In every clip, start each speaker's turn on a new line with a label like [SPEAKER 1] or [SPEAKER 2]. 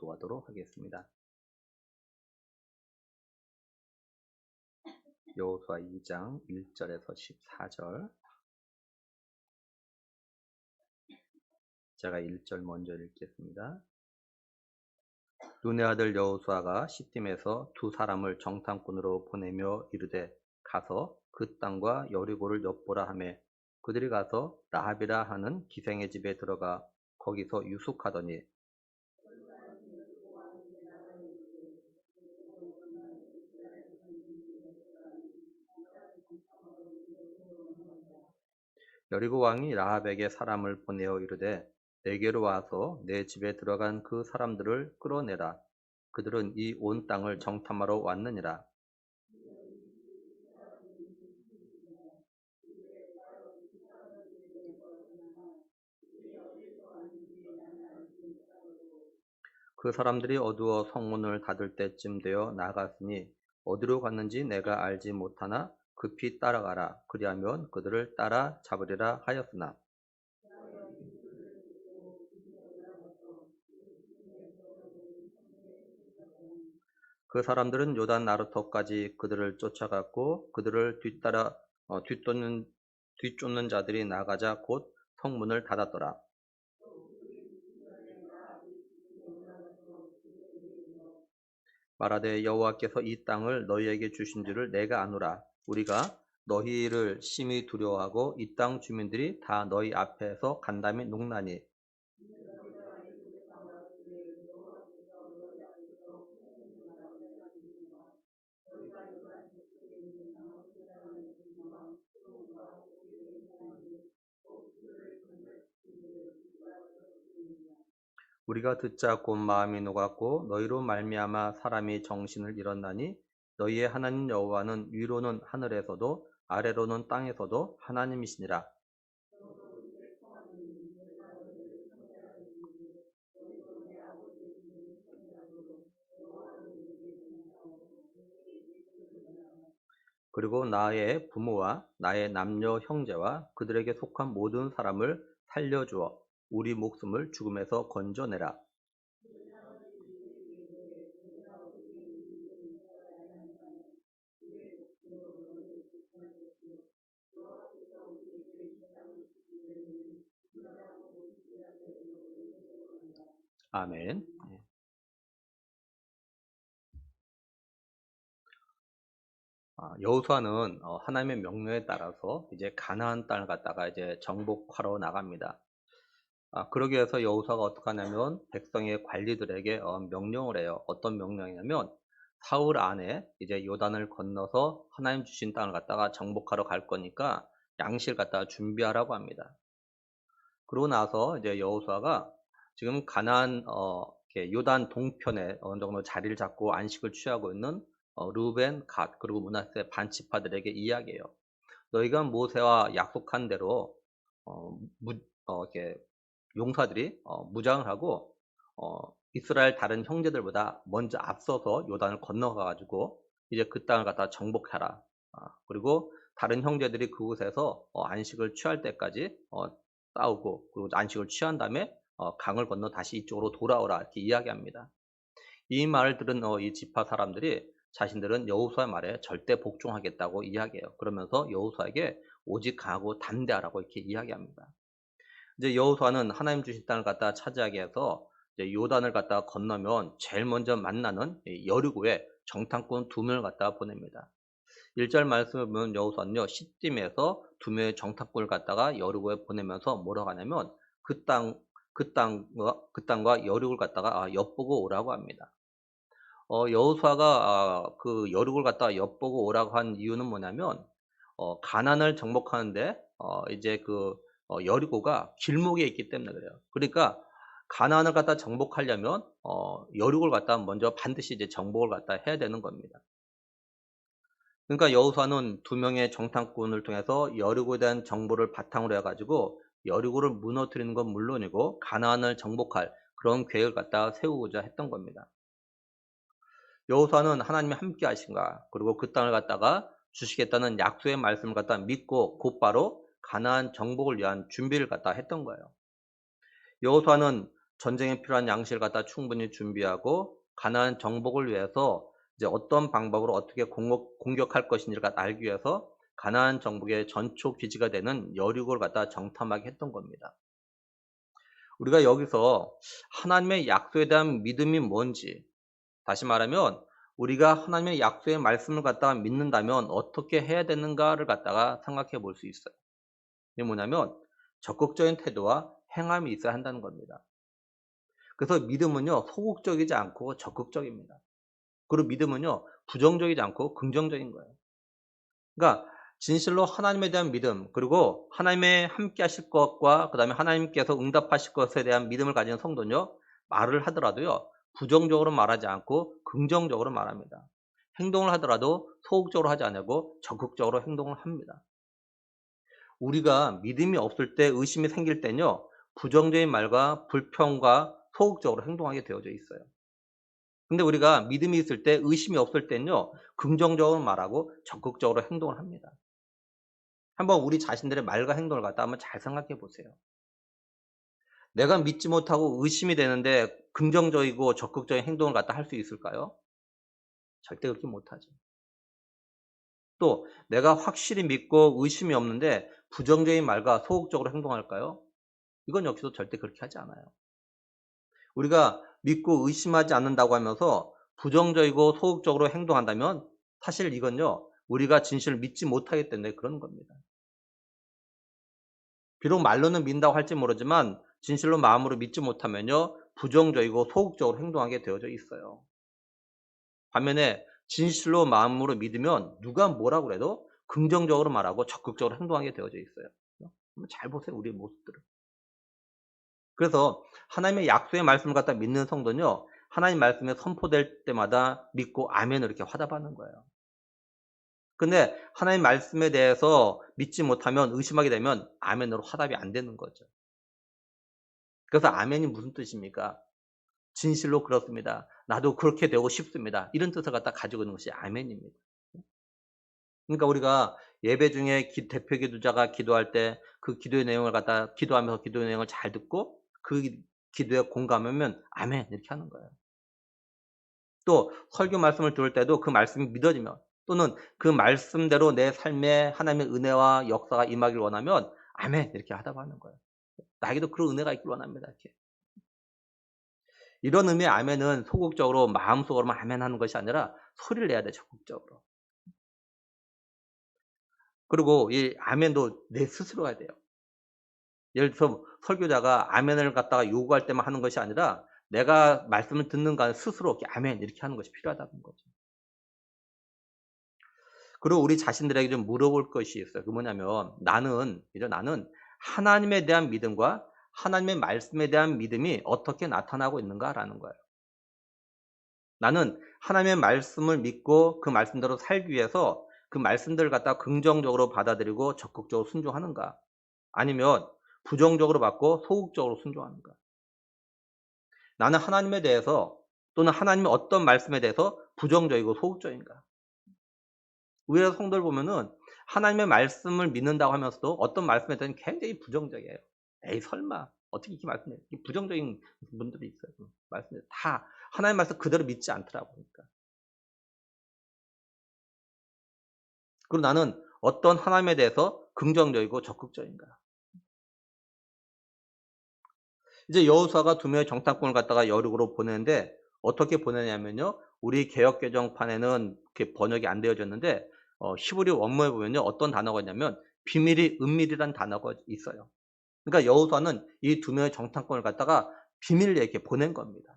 [SPEAKER 1] 교도하도록 하겠습니다. 여호수아 2장 1절에서 14절. 제가 1절 먼저 읽겠습니다. 눈의 아들 여호수아가 시딤에서 두 사람을 정탐꾼으로 보내며 이르되 가서 그 땅과 여리고를 엿보라 하매 그들이 가서 라합이라 하는 기생의 집에 들어가 거기서 유숙하더니 여리고 왕이 라합에게 사람을 보내어 이르되 내게로 와서 내 집에 들어간 그 사람들을 끌어내라. 그들은 이 온 땅을 정탐하러 왔느니라. 그 사람들이 어두워 성문을 닫을 때쯤 되어 나갔으니 어디로 갔는지 내가 알지 못하나 급히 따라가라. 그리하면 그들을 따라 잡으리라 하였으나 그 사람들은 요단 나루터까지 그들을 쫓아갔고 그들을 뒤쫓는 자들이 나가자 곧 성문을 닫았더라. 말하되 여호와께서 이 땅을 너희에게 주신 줄을 내가 아노라. 우리가 너희를 심히 두려워하고 이 땅 주민들이 다 너희 앞에서 간담이 녹나니 우리가 듣자 곧 마음이 녹았고 너희로 말미암아 사람이 정신을 잃었나니 너희의 하나님 여호와는 위로는 하늘에서도 아래로는 땅에서도 하나님이시니라. 그리고 나의 부모와 나의 남녀 형제와 그들에게 속한 모든 사람을 살려주어 우리 목숨을 죽음에서 건져내라. 아멘. 여호수아는 하나님의 명령에 따라서 이제 가나안 땅을 갖다가 이제 정복하러 나갑니다. 그러기 위해서 여호수아가 어떻게 하냐면 백성의 관리들에게 명령을 해요. 어떤 명령이냐면 사울 안에 이제 요단을 건너서 하나님 주신 땅을 갖다가 정복하러 갈 거니까 양식을 갖다가 준비하라고 합니다. 그러고 나서 이제 여호수아가 지금 가나안 이렇게 요단 동편에 어느 정도 자리를 잡고 안식을 취하고 있는 르우벤, 갓 그리고 므낫세 반지파들에게 이야기해요. 너희가 모세와 약속한 대로 이렇게 용사들이 무장을 하고 이스라엘 다른 형제들보다 먼저 앞서서 요단을 건너가 가지고 이제 그 땅을 갖다 정복하라. 그리고 다른 형제들이 그곳에서 안식을 취할 때까지 싸우고 그리고 안식을 취한 다음에 강을 건너 다시 이쪽으로 돌아오라 이렇게 이야기합니다. 이 말을 들은 이 지파 사람들이 자신들은 여호수아의 말에 절대 복종하겠다고 이야기해요. 그러면서 여호수아에게 오직 강하고 담대하라고 이렇게 이야기합니다. 이제 여호수아는 하나님 주신 땅을 갖다 차지하기 위해서 이제 요단을 갖다가 건너면 제일 먼저 만나는 이 여리고에 정탐꾼 2명을 갖다가 보냅니다. 1절 말씀을 보면 여호수아는요 시딤에서 2명의 정탐꾼을 갖다가 여리고에 보내면서 뭐라고 하냐면 그 땅과 여리고를 갖다가 엿보고 오라고 합니다. 여호수아가 그 여리고를 갖다가 엿보고 오라고 한 이유는 뭐냐면 가나안을 정복하는데 이제 여리고가 길목에 있기 때문에 그래요. 그러니까 가나안을 갖다 정복하려면 여리고를 갖다 먼저 반드시 이제 정복을 갖다 해야 되는 겁니다. 그러니까 여호수아는 2명의 정탐꾼을 통해서 여리고에 대한 정보를 바탕으로 해가지고 여리고를 무너뜨리는 건 물론이고 가나안을 정복할 그런 계획을 갖다가 세우고자 했던 겁니다. 여호수아는 하나님이 함께 하신가 그리고 그 땅을 갖다가 주시겠다는 약속의 말씀을 갖다 믿고 곧바로 가나안 정복을 위한 준비를 갖다 했던 거예요. 여호수아는 전쟁에 필요한 양식을 갖다 충분히 준비하고 가나안 정복을 위해서 이제 어떤 방법으로 어떻게 공격할 것인지를 갖다 알기 위해서 가나안 정복의 전초 기지가 되는 여리고를 갖다 정탐하게 했던 겁니다. 우리가 여기서 하나님의 약속에 대한 믿음이 뭔지, 다시 말하면 우리가 하나님의 약속의 말씀을 갖다가 믿는다면 어떻게 해야 되는가를 갖다가 생각해 볼 수 있어요. 이게 뭐냐면 적극적인 태도와 행함이 있어야 한다는 겁니다. 그래서 믿음은요, 소극적이지 않고 적극적입니다. 그리고 믿음은요, 부정적이지 않고 긍정적인 거예요. 그러니까 진실로 하나님에 대한 믿음, 그리고 하나님의 함께 하실 것과 그다음에 하나님께서 응답하실 것에 대한 믿음을 가진 성도는요, 말을 하더라도요, 부정적으로 말하지 않고 긍정적으로 말합니다. 행동을 하더라도 소극적으로 하지 않고 적극적으로 행동을 합니다. 우리가 믿음이 없을 때 의심이 생길 때는요, 부정적인 말과 불평과 소극적으로 행동하게 되어져 있어요. 근데 우리가 믿음이 있을 때 의심이 없을 때는요, 긍정적으로 말하고 적극적으로 행동을 합니다. 한번 우리 자신들의 말과 행동을 갖다 한번 잘 생각해 보세요. 내가 믿지 못하고 의심이 되는데 긍정적이고 적극적인 행동을 갖다 할 수 있을까요? 절대 그렇게 못하죠. 또 내가 확실히 믿고 의심이 없는데 부정적인 말과 소극적으로 행동할까요? 이건 역시도 절대 그렇게 하지 않아요. 우리가 믿고 의심하지 않는다고 하면서 부정적이고 소극적으로 행동한다면 사실 이건요, 우리가 진실을 믿지 못하기 때문에 그런 겁니다. 비록 말로는 믿는다고 할지 모르지만 진실로 마음으로 믿지 못하면요, 부정적이고 소극적으로 행동하게 되어져 있어요. 반면에 진실로 마음으로 믿으면 누가 뭐라고 그래도 긍정적으로 말하고 적극적으로 행동하게 되어져 있어요. 한번 잘 보세요, 우리의 모습들을. 그래서 하나님의 약속의 말씀을 갖다 믿는 성도는요, 하나님 말씀에 선포될 때마다 믿고 아멘을 이렇게 화답하는 거예요. 근데 하나님 말씀에 대해서 믿지 못하면 의심하게 되면 아멘으로 화답이 안 되는 거죠. 그래서 아멘이 무슨 뜻입니까? 진실로 그렇습니다. 나도 그렇게 되고 싶습니다. 이런 뜻을 갖다 가지고 있는 것이 아멘입니다. 그러니까 우리가 예배 중에 대표 기도자가 기도할 때 그 기도의 내용을 갖다 기도하면서 기도의 내용을 잘 듣고 그 기도에 공감하면 아멘 이렇게 하는 거예요. 또 설교 말씀을 들을 때도 그 말씀이 믿어지면 또는 그 말씀대로 내 삶에 하나님의 은혜와 역사가 임하길 원하면 아멘 이렇게 하다고 하는 거예요. 나에게도 그런 은혜가 있길 원합니다. 이렇게. 이런 의미의 아멘은 소극적으로 마음속으로만 아멘하는 것이 아니라 소리를 내야 돼 적극적으로. 그리고 이 아멘도 내 스스로 해야 돼요. 예를 들어서 설교자가 아멘을 갖다가 요구할 때만 하는 것이 아니라 내가 말씀을 듣는 간 스스로 이렇게 아멘 이렇게 하는 것이 필요하다는 거죠. 그리고 우리 자신들에게 좀 물어볼 것이 있어요. 그 뭐냐면 나는 하나님에 대한 믿음과 하나님의 말씀에 대한 믿음이 어떻게 나타나고 있는가라는 거예요. 나는 하나님의 말씀을 믿고 그 말씀대로 살기 위해서 그 말씀들을 갖다가 긍정적으로 받아들이고 적극적으로 순종하는가? 아니면 부정적으로 받고 소극적으로 순종하는가? 나는 하나님에 대해서 또는 하나님의 어떤 말씀에 대해서 부정적이고 소극적인가? 의외로 성도를 보면은 하나님의 말씀을 믿는다고 하면서도 어떤 말씀에 대해서는 굉장히 부정적이에요. 에이 설마 어떻게 이렇게 말씀해? 이 부정적인 분들이 있어요. 말씀에 다 하나님 말씀 그대로 믿지 않더라고 그러니까. 그리고 나는 어떤 하나님에 대해서 긍정적이고 적극적인가? 이제 여호수아가 두 명의 정탐꾼을 갖다가 여리고로 보내는데 어떻게 보내냐면요. 우리 개역 개정판에는 이렇게 번역이 안 되어졌는데 히브리 원문에 보면요. 어떤 단어가 있냐면 비밀이 은밀이라는 단어가 있어요. 그러니까 여호수아는 이 두 명의 정탐꾼을 갖다가 비밀리에 이렇게 보낸 겁니다.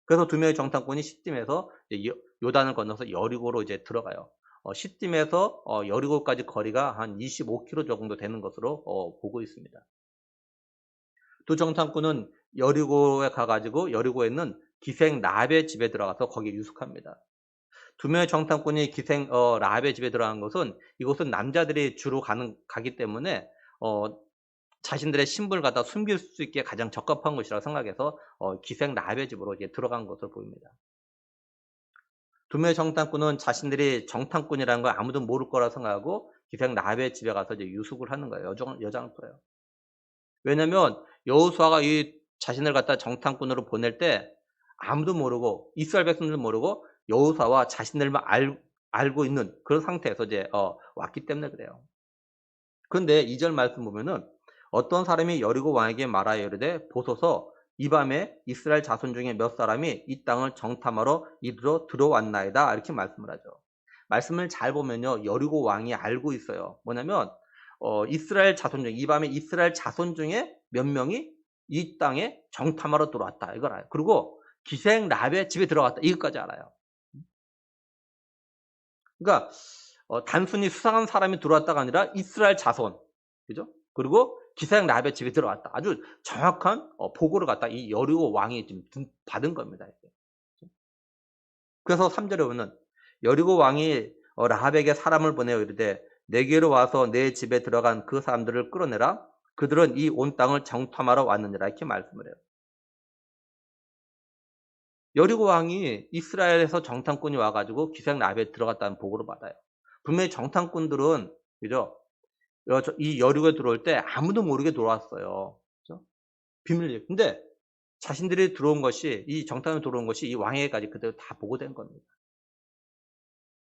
[SPEAKER 1] 그래서 두 명의 정탐꾼이 시딤에서 이제 요단을 건너서 여리고로 이제 들어가요. 시딤에서 여리고까지 거리가 한 25km 정도 되는 것으로 보고 있습니다. 두 정탐꾼은 여리고에 가 가지고 여리고에 있는 기생 라합의 집에 들어가서 거기에 유숙합니다. 두 명의 정탐꾼이 기생 라합의 집에 들어간 것은 이곳은 남자들이 주로 가기 때문에 어 자신들의 신분을 갖다 숨길 수 있게 가장 적합한 곳이라고 생각해서 기생 라합의 집으로 이제 들어간 것으로 보입니다. 두 명의 정탐꾼은 자신들이 정탐꾼이라는 걸 아무도 모를 거라고 생각하고 기생 라합의 집에 가서 이제 유숙을 하는 거예요. 여장을 부려요. 왜냐면 여호수아가 이 자신을 갖다 정탐꾼으로 보낼 때 아무도 모르고 이스라엘 백성들도 모르고 여호수아와 자신들만 알고 있는 그런 상태에서 이제 왔기 때문에 그래요. 그런데 2절 말씀 보면은 어떤 사람이 여리고 왕에게 말하여 이르되 보소서 이 밤에 이스라엘 자손 중에 몇 사람이 이 땅을 정탐하러 이리로 들어왔나이다. 이렇게 말씀을 하죠. 말씀을 잘 보면요. 여리고 왕이 알고 있어요. 뭐냐면 이스라엘 자손 중 이 밤에 이스라엘 자손 중에 몇 명이 이 땅에 정탐하러 들어왔다. 이걸 알아요. 그리고 기생 랍의 집에 들어갔다. 이것까지 알아요. 그러니까 단순히 수상한 사람이 들어왔다가 아니라 이스라엘 자손, 그죠? 그리고 기생 랍의 집에 들어왔다. 아주 정확한 보고를 갖다 이 여리고 왕이 지금 받은 겁니다. 이게. 그래서 3 절에 보면 여리고 왕이 라합에게 사람을 보내어 이르되 내게로 와서 내 집에 들어간 그 사람들을 끌어내라. 그들은 이 온 땅을 정탐하러 왔느니라. 이렇게 말씀을 해요. 여리고 왕이 이스라엘에서 정탐꾼이 와 가지고 기생 랍에 들어갔다는 보고를 받아요. 분명히 정탐꾼들은, 그죠? 이 여리고에 들어올 때 아무도 모르게 들어왔어요. 그죠? 비밀리에. 근데 자신들이 들어온 것이, 이 정탐에 들어온 것이 이 왕에게까지 그대로 다 보고된 겁니다.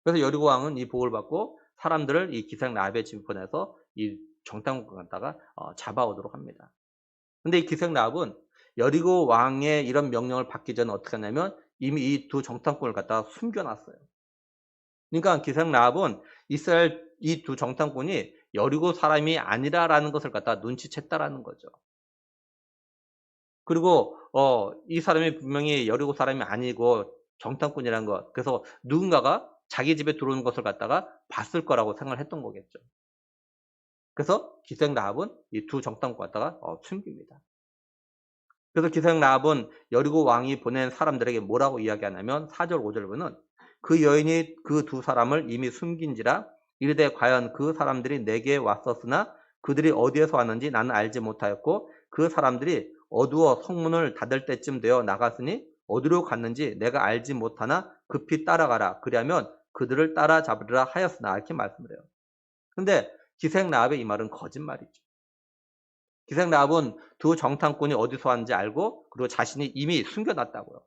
[SPEAKER 1] 그래서 여리고 왕은 이 보고를 받고 사람들을 이 기생 랍에 집에 보내서 이 정탐꾼 갖다가 잡아오도록 합니다. 근데 이 기생 랍은 여리고 왕의 이런 명령을 받기 전에 어떻게 하냐면 이미 이 두 정탐꾼을 갖다가 숨겨 놨어요. 그러니까 기생 랍은 이스라엘 이 두 정탐꾼이 여리고 사람이 아니라라는 것을 갖다가 눈치챘다라는 거죠. 그리고 이 사람이 분명히 여리고 사람이 아니고 정탐꾼이라는 것, 그래서 누군가가 자기 집에 들어오는 것을 갖다가 봤을 거라고 생각을 했던 거겠죠. 그래서 기생 라합은 이 두 정탐꾼 갖다가 숨깁니다. 그래서 기생 라합은 여리고 왕이 보낸 사람들에게 뭐라고 이야기하냐면 4 절 5 절 보면 그 여인이 그 두 사람을 이미 숨긴지라 이르되 과연 그 사람들이 내게 왔었으나 그들이 어디에서 왔는지 나는 알지 못하였고 그 사람들이 어두워 성문을 닫을 때쯤 되어 나갔으니 어디로 갔는지 내가 알지 못하나 급히 따라가라. 그리하면 그들을 따라잡으리라 하였으나. 이렇게 말씀을 해요. 근데 기생 라합의 이 말은 거짓말이죠. 기생 라합은 두 정탐꾼이 어디서 왔는지 알고 그리고 자신이 이미 숨겨놨다고요.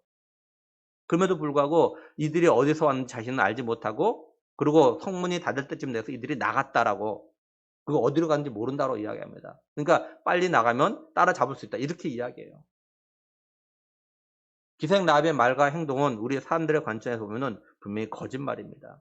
[SPEAKER 1] 그럼에도 불구하고 이들이 어디서 왔는지 자신은 알지 못하고 그리고 성문이 닫을 때쯤 돼서 이들이 나갔다라고, 그리고 어디로 갔는지 모른다고 이야기합니다. 그러니까 빨리 나가면 따라잡을 수 있다. 이렇게 이야기해요. 기생 라합의 말과 행동은 우리 사람들의 관점에서 보면은 분명히 거짓말입니다.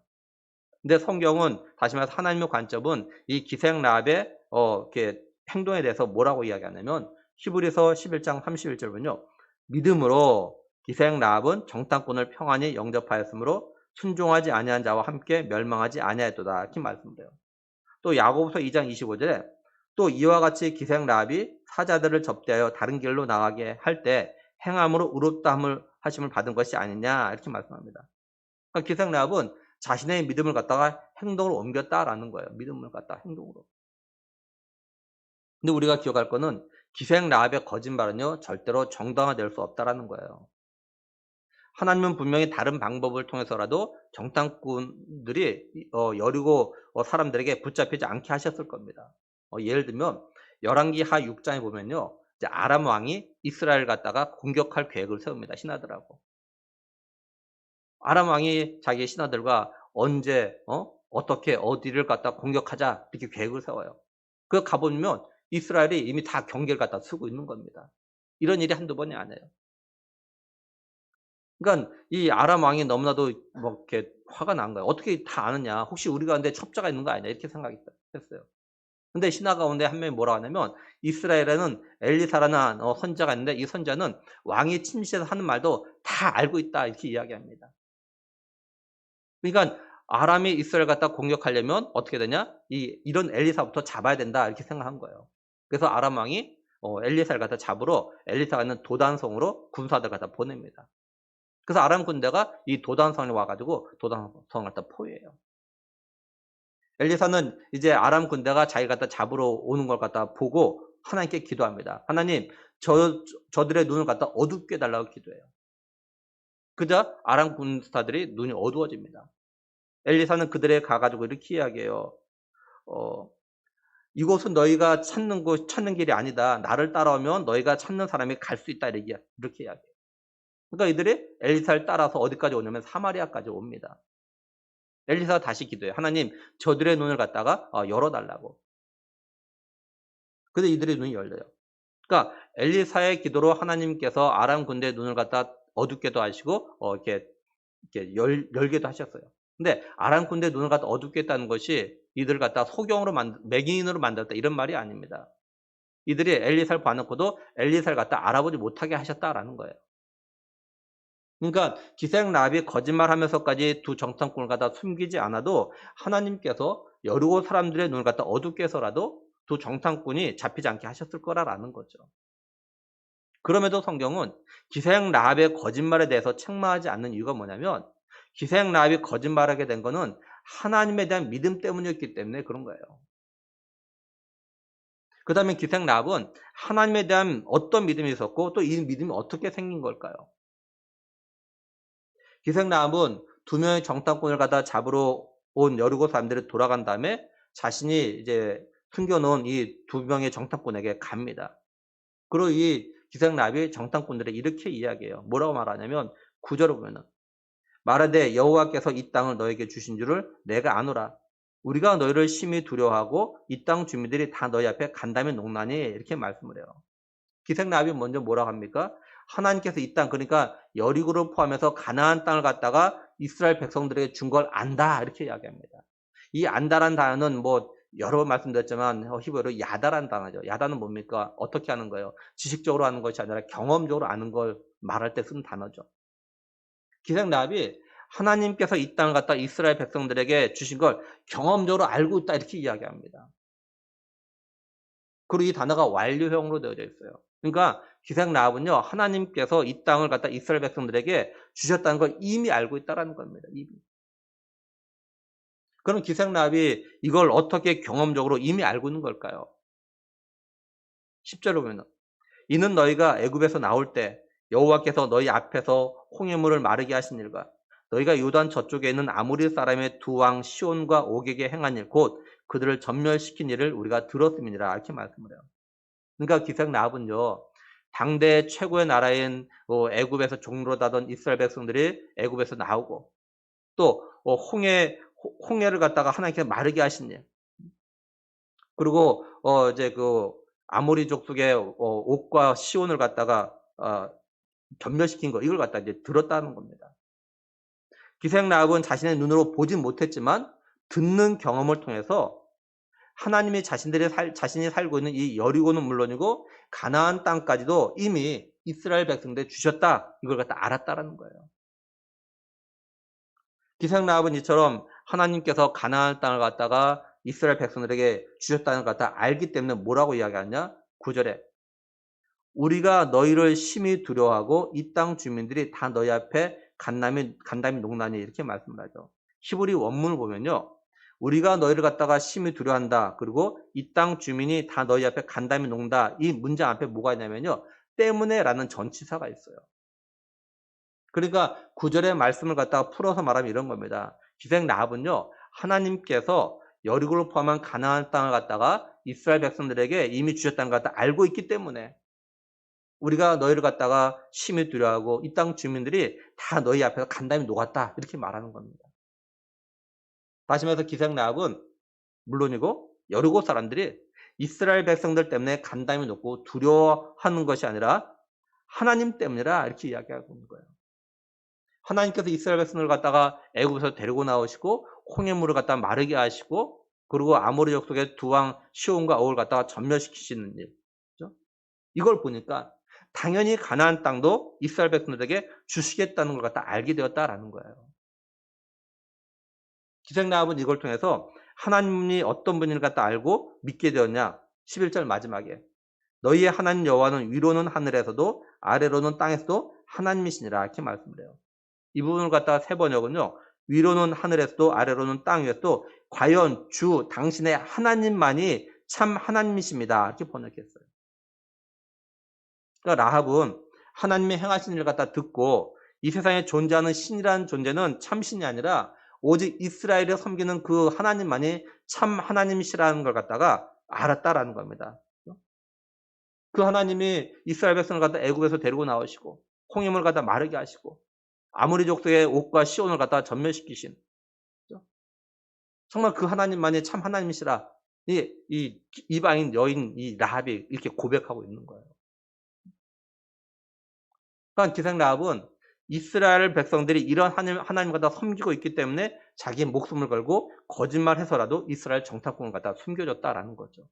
[SPEAKER 1] 근데 성경은 다시 말해서 하나님의 관점은 이 기생 라합의 이렇게 행동에 대해서 뭐라고 이야기하냐면 히브리서 11장 31절 보면요. 믿음으로 기생 라합은 정탐꾼을 평안히 영접하였으므로 순종하지 아니한 자와 함께 멸망하지 아니하였도다. 이렇게 말씀드려요. 또 야고보서 2장 25절에 또 이와 같이 기생 라합이 사자들을 접대하여 다른 길로 나가게 할 때 행함으로 의롭다 하심을 받은 것이 아니냐. 이렇게 말씀합니다. 그러니까 기생 라합은 자신의 믿음을 갖다가 행동으로 옮겼다라는 거예요. 믿음을 갖다가 행동으로. 근데 우리가 기억할 거는 기생 라합의 거짓말은요. 절대로 정당화될 수 없다라는 거예요. 하나님은 분명히 다른 방법을 통해서라도 정탐꾼들이 여리고 사람들에게 붙잡히지 않게 하셨을 겁니다. 예를 들면 열왕기하 6장에 보면요. 이제 아람 왕이 이스라엘 갖다가 공격할 계획을 세웁니다. 신하들하고. 아람 왕이 자기 신하들과 언제 어떻게 어디를 갖다 공격하자 이렇게 계획을 세워요. 그 가보면 이스라엘이 이미 다 경계를 갖다 쓰고 있는 겁니다. 이런 일이 한두 번이 아니에요. 그러니까 이 아람 왕이 너무나도 뭐 이렇게 화가 난 거예요. '어떻게 다 아느냐. 혹시 우리 가운데 첩자가 있는 거 아니냐.' 이렇게 생각했어요. 근데 신하 가운데 한 명이 뭐라고 하냐면 "이스라엘에는 엘리사라는 선지자가 있는데 이 선지자는 왕이 침실에서 하는 말도 다 알고 있다." 이렇게 이야기합니다. 그러니까 아람이 이스라엘 갖다 공격하려면 어떻게 되냐? 이런 엘리사부터 잡아야 된다 이렇게 생각한 거예요. 그래서 아람 왕이 엘리사를 갖다 잡으러 엘리사가 있는 도단성으로 군사들 갖다 보냅니다. 그래서 아람 군대가 이 도단성에 와 가지고 도단성을 갖다 포위해요. 엘리사는 이제 아람 군대가 자기를 갖다 잡으러 오는 걸 갖다 보고 하나님께 기도합니다. "하나님 저들의 눈을 갖다 어둡게 해 달라고 기도해요." 그러자 아람 군사들이 눈이 어두워집니다. 엘리사는 그들에게 가 가지고 이렇게 이야기해요. 어 이곳은 너희가 찾는 길이 아니다. 나를 따라오면 너희가 찾는 사람이 갈 수 있다. 이렇게 이야기해요. 그러니까 이들이 엘리사를 따라서 어디까지 오냐면 사마리아까지 옵니다. 엘리사가 다시 기도해요. 하나님, 저들의 눈을 갖다가 열어달라고. 근데 이들의 눈이 열려요. 그러니까 엘리사의 기도로 하나님께서 아람 군대의 눈을 갖다 어둡게도 하시고 이렇게 열게도 하셨어요. 근데 아람 군대의 눈을 갖다 어둡게 했다는 것이 이들을 갖다 소경으로 맹인으로 만들었다 이런 말이 아닙니다. 이들이 엘리사를 봐놓고도 엘리사를 갖다 알아보지 못하게 하셨다라는 거예요. 그러니까 기생라합이 거짓말하면서까지 두 정탐꾼을 갖다 숨기지 않아도 하나님께서 여리고 사람들의 눈을 갖다 어둡게 해서라도 두 정탐꾼이 잡히지 않게 하셨을 거라는 거죠. 그럼에도 성경은 기생라합의 거짓말에 대해서 책망하지 않는 이유가 뭐냐면 기생라합이 거짓말하게 된 거는 하나님에 대한 믿음 때문이었기 때문에 그런 거예요. 그 다음에 기생라합은 하나님에 대한 어떤 믿음이 있었고 또 이 믿음이 어떻게 생긴 걸까요? 기생라합은 두 명의 정탐꾼을 갖다 잡으러 온 여리고 사람들이 돌아간 다음에 자신이 이제 숨겨놓은 이 두 명의 정탐꾼에게 갑니다. 그리고 이 기생라합이 정탐꾼들에게 이렇게 이야기해요. 뭐라고 말하냐면 9절을 보면은 말하되 여호와께서 이 땅을 너에게 주신 줄을 내가 아노라. 우리가 너희를 심히 두려워하고 이 땅 주민들이 다 너희 앞에 간담이 농나니 이렇게 말씀을 해요. 기생라합이 먼저 뭐라고 합니까? 하나님께서 이 땅 그러니까 여리고를 포함해서 가나안 땅을 갖다가 이스라엘 백성들에게 준 걸 안다 이렇게 이야기합니다. 이 안다란 단어는 뭐 여러 번 말씀드렸지만 히브리어로 야다란 단어죠. 야다는 뭡니까? 어떻게 하는 거예요? 지식적으로 하는 것이 아니라 경험적으로 아는 걸 말할 때 쓰는 단어죠. 기생라합이 하나님께서 이 땅을 갖다 이스라엘 백성들에게 주신 걸 경험적으로 알고 있다 이렇게 이야기합니다. 그리고 이 단어가 완료형으로 되어져 있어요. 그러니까 기생라합은요 하나님께서 이 땅을 갖다 이스라엘 백성들에게 주셨다는 걸 이미 알고 있다라는 겁니다. 이미. 그럼 기생라합이 이걸 어떻게 경험적으로 이미 알고 있는 걸까요? 10절로 보면 이는 너희가 애굽에서 나올 때 여호와께서 너희 앞에서 홍해물을 마르게 하신 일과 너희가 요단 저쪽에 있는 아모리 사람의 두 왕 시온과 옥에게 행한 일 곧 그들을 전멸시킨 일을 우리가 들었음이니라 이렇게 말씀을 해요. 그러니까 기생라합은요 당대 최고의 나라인 애굽에서 종로다던 이스라엘 백성들이 애굽에서 나오고 또 홍해를 갖다가 하나님께서 마르게 하신 일 그리고 이제 그 아모리 족속의 옥과 시온을 갖다가 전멸시킨 거 이걸 갖다 이제 들었다는 겁니다. 기생라합은 자신의 눈으로 보진 못했지만 듣는 경험을 통해서 하나님이 자신이 살고 있는 이 여리고는 물론이고 가나안 땅까지도 이미 이스라엘 백성들에 주셨다 이걸 갖다 알았다라는 거예요. 기생라합은 이처럼 하나님께서 가나안 땅을 갖다가 이스라엘 백성들에게 주셨다는 걸 갖다 알기 때문에 뭐라고 이야기하냐? 9절에 우리가 너희를 심히 두려워하고 이 땅 주민들이 다 너희 앞에 간담이 농나니 이렇게 말씀을 하죠. 히브리 원문을 보면요. 우리가 너희를 갖다가 심히 두려워한다. 그리고 이 땅 주민이 다 너희 앞에 간담이 농다. 이 문장 앞에 뭐가 있냐면요. 때문에라는 전치사가 있어요. 그러니까 9절의 말씀을 갖다가 풀어서 말하면 이런 겁니다. 기생라합은요. 하나님께서 여리고를 포함한 가나안 땅을 갖다가 이스라엘 백성들에게 이미 주셨다는 걸 갖다 알고 있기 때문에 우리가 너희를 갖다가 심히 두려워하고 이 땅 주민들이 다 너희 앞에서 간담이 녹았다. 이렇게 말하는 겁니다. 다시 말해서 기생라합은 물론이고 여리고 사람들이 이스라엘 백성들 때문에 간담이 녹고 두려워하는 것이 아니라 하나님 때문이라 이렇게 이야기하고 있는 거예요. 하나님께서 이스라엘 백성을 갖다가 애굽에서 데리고 나오시고 홍해물을 갖다가 마르게 하시고 그리고 아모리 족속의 두 왕 시온과 옥을 갖다가 전멸시키시는 일. 그렇죠? 이걸 보니까 당연히 가나안 땅도 이스라엘 백성들에게 주시겠다는 걸 갖다 알게 되었다라는 거예요. 기생라합은 이걸 통해서 하나님이 어떤 분인을 갖다 알고 믿게 되었냐? 11절 마지막에 너희의 하나님 여호와는 위로는 하늘에서도 아래로는 땅에서도 하나님이시니라 이렇게 말씀을 해요. 이 부분을 갖다가 세 번역은요. 위로는 하늘에서도 아래로는 땅 위에서도 과연 주 당신의 하나님만이 참 하나님이십니다. 이렇게 번역했어요. 그러니까 라합은 하나님의 행하신 일을 갖다 듣고 이 세상에 존재하는 신이라는 존재는 참 신이 아니라 오직 이스라엘을 섬기는 그 하나님만이 참 하나님이시라는 걸 갖다가 알았다라는 겁니다. 그 하나님이 이스라엘 백성을 갖다 애굽에서 데리고 나오시고 홍해물 갖다 마르게 하시고 아모리 족속의 옥과 시온을 갖다 전멸시키신 정말 그 하나님만이 참 하나님이시라 이 이방인 여인 이 라합이 이렇게 고백하고 있는 거예요. 그러니까 기생 라합은 이스라엘 백성들이 이런 하나님을 갖다 섬기고 있기 때문에 자기 목숨을 걸고 거짓말해서라도 이스라엘 정탐꾼을 갖다 숨겨줬다라는 거죠.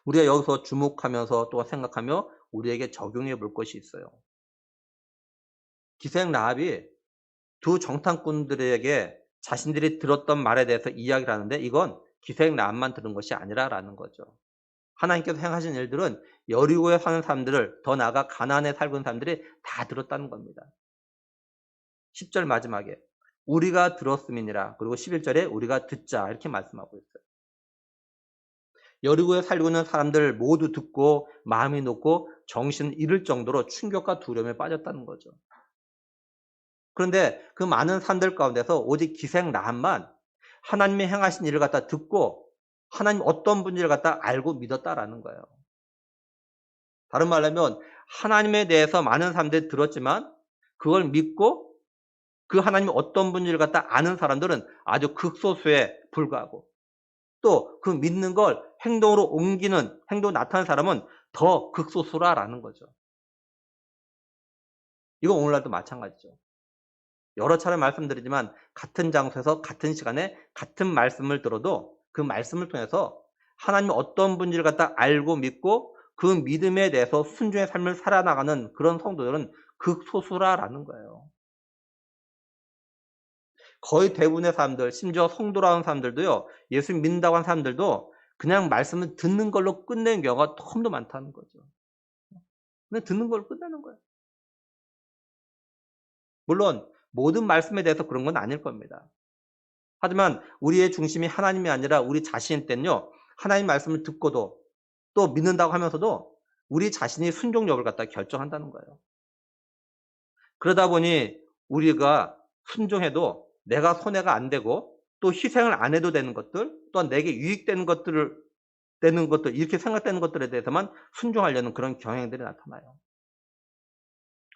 [SPEAKER 1] 우리가 여기서 주목하면서 또 생각하며 우리에게 적용해 볼 것이 있어요. 기생 라합이 두 정탐꾼들에게 자신들이 들었던 말에 대해서 이야기를 하는데 이건 기생 라합만 들은 것이 아니라라는 거죠. 하나님께서 행하신 일들은 여리고에 사는 사람들을 더 나아가 가나안에 살고 있는 사람들이 다 들었다는 겁니다. 10절 마지막에 우리가 들었음이니라. 그리고 11절에 우리가 듣자 이렇게 말씀하고 있어요. 여리고에 살고 있는 사람들 모두 듣고 마음이 놓고 정신을 잃을 정도로 충격과 두려움에 빠졌다는 거죠. 그런데 그 많은 사람들 가운데서 오직 기생 라합만 하나님이 행하신 일을 갖다 듣고 하나님 어떤 분인지를 갖다 알고 믿었다라는 거예요. 다른 말로 하면 하나님에 대해서 많은 사람들이 들었지만 그걸 믿고 그 하나님이 어떤 분인지를 갖다 아는 사람들은 아주 극소수에 불과하고 또 그 믿는 걸 행동으로 옮기는 행동으로 나타나는 사람은 더 극소수라라는 거죠. 이건 오늘날도 마찬가지죠. 여러 차례 말씀드리지만 같은 장소에서 같은 시간에 같은 말씀을 들어도 그 말씀을 통해서 하나님이 어떤 분인지를 갖다 알고 믿고 그 믿음에 대해서 순종의 삶을 살아나가는 그런 성도들은 극소수라라는 거예요. 거의 대부분의 사람들, 심지어 성도라는 사람들도요, 예수 믿는다고 하는 사람들도 그냥 말씀을 듣는 걸로 끝내는 경우가 너무도 많다는 거죠. 그냥 듣는 걸로 끝내는 거예요. 물론 모든 말씀에 대해서 그런 건 아닐 겁니다. 하지만 우리의 중심이 하나님이 아니라 우리 자신일 때는요, 하나님 말씀을 듣고도 또 믿는다고 하면서도 우리 자신이 순종 여부를 갖다 결정한다는 거예요. 그러다 보니 우리가 순종해도 내가 손해가 안 되고 또 희생을 안 해도 되는 것들 또한 내게 유익되는 것들을 되는 것들 이렇게 생각되는 것들에 대해서만 순종하려는 그런 경향들이 나타나요.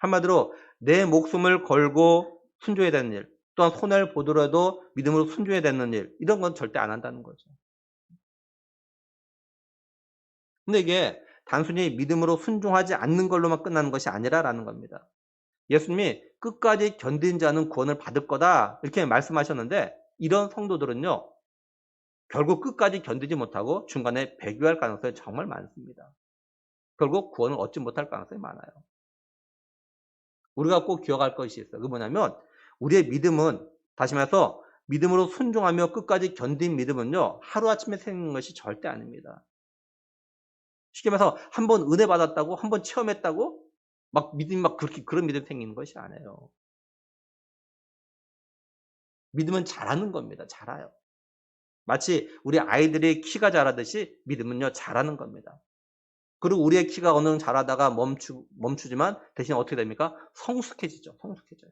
[SPEAKER 1] 한마디로 내 목숨을 걸고 순종해야 되는 일 또한 손해를 보더라도 믿음으로 순종해야 되는 일 이런 건 절대 안 한다는 거죠. 근데 이게 단순히 믿음으로 순종하지 않는 걸로만 끝나는 것이 아니라라는 겁니다. 예수님이 끝까지 견딘 자는 구원을 받을 거다 이렇게 말씀하셨는데 이런 성도들은요. 결국 끝까지 견디지 못하고 중간에 배교할 가능성이 정말 많습니다. 결국 구원을 얻지 못할 가능성이 많아요. 우리가 꼭 기억할 것이 있어요. 그게 뭐냐면 우리의 믿음은 다시 말해서 믿음으로 순종하며 끝까지 견딘 믿음은요. 하루아침에 생기는 것이 절대 아닙니다. 쉽게 말해서 한 번 은혜 받았다고 한 번 체험했다고 막 믿음이 막 그렇게 그런 믿음이 생기는 것이 아니에요. 믿음은 자라는 겁니다. 자라요. 마치 우리 아이들이 키가 자라듯이 믿음은요 자라는 겁니다. 그리고 우리의 키가 어느 정도 자라다가 멈추지만 대신 어떻게 됩니까? 성숙해지죠. 성숙해져요.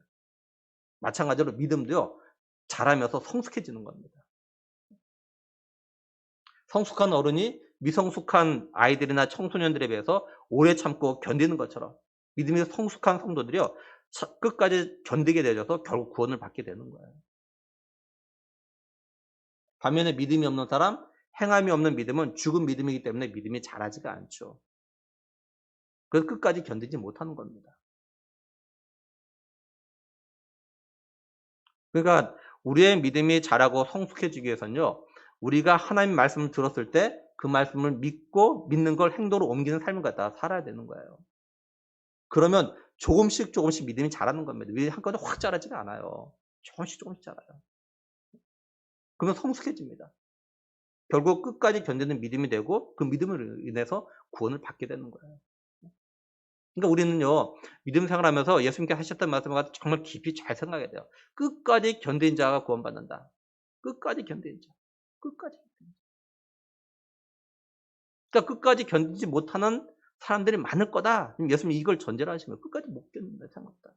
[SPEAKER 1] 마찬가지로 믿음도요 자라면서 성숙해지는 겁니다. 성숙한 어른이 미성숙한 아이들이나 청소년들에 비해서 오래 참고 견디는 것처럼 믿음이 성숙한 성도들이요 끝까지 견디게 되어서 결국 구원을 받게 되는 거예요. 반면에 믿음이 없는 사람, 행함이 없는 믿음은 죽은 믿음이기 때문에 믿음이 자라지가 않죠. 그래서 끝까지 견디지 못하는 겁니다. 그러니까 우리의 믿음이 자라고 성숙해지기 위해서는요. 우리가 하나님 말씀을 들었을 때 그 말씀을 믿고 믿는 걸 행동으로 옮기는 삶을 갖다가 살아야 되는 거예요. 그러면 조금씩 조금씩 믿음이 자라는 겁니다. 믿음이 한꺼번에 확 자라지가 않아요. 조금씩 조금씩 자라요. 그러면 성숙해집니다. 결국 끝까지 견디는 믿음이 되고 그 믿음으로 인해서 구원을 받게 되는 거예요. 그러니까 우리는요. 믿음 생활하면서 예수님께서 하셨던 말씀을 가지고 정말 깊이 잘 생각해야 돼요. 끝까지 견딘 자가 구원받는다. 끝까지 견딘 자. 끝까지. 그러니까 끝까지 견디지 못하는 사람들이 많을 거다. 예수님이 이걸 전제로 하신 거예요. 끝까지 못 견딘다 생각보다.